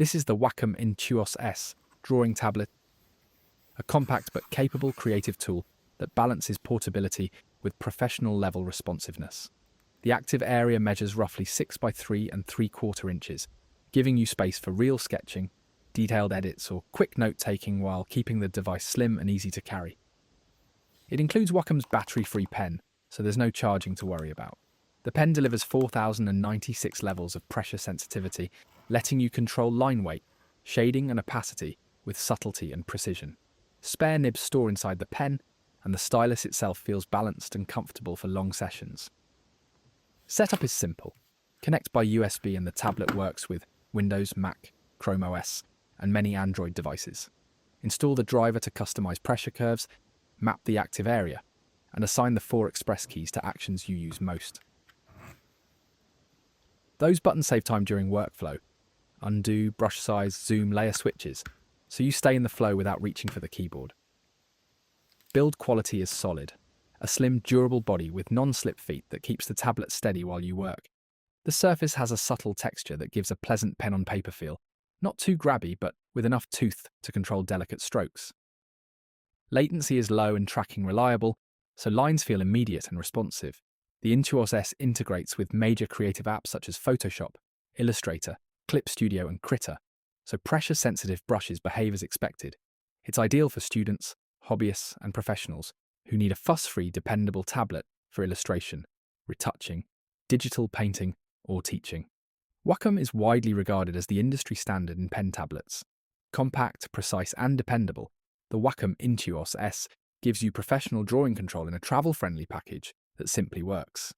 This is the Wacom Intuos S drawing tablet, a compact but capable creative tool that balances portability with professional-level responsiveness. The active area measures roughly 6 by 3¾ inches, giving you space for real sketching, detailed edits, or quick note-taking while keeping the device slim and easy to carry. It includes Wacom's battery-free pen, so there's no charging to worry about. The pen delivers 4,096 levels of pressure sensitivity, letting you control line weight, shading and opacity with subtlety and precision. Spare nibs store inside the pen, and the stylus itself feels balanced and comfortable for long sessions. Setup is simple. Connect by USB and the tablet works with Windows, Mac, Chrome OS, and many Android devices. Install the driver to customize pressure curves, map the active area, and assign the 4 ExpressKeys to actions you use most. Those buttons save time during workflow, undo, brush size, zoom, layer switches, so you stay in the flow without reaching for the keyboard. Build quality is solid. A slim, durable body with non-slip feet that keeps the tablet steady while you work. The surface has a subtle texture that gives a pleasant pen-on-paper feel, not too grabby, but with enough tooth to control delicate strokes. Latency is low and tracking reliable, so lines feel immediate and responsive. The Intuos S integrates with major creative apps such as Photoshop, Illustrator, Clip Studio, and Krita, so pressure-sensitive brushes behave as expected. It's ideal for students, hobbyists, and professionals who need a fuss-free, dependable tablet for illustration, retouching, digital painting, or teaching. Wacom is widely regarded as the industry standard in pen tablets. Compact, precise, and dependable, the Wacom Intuos S gives you professional drawing control in a travel-friendly package that simply works.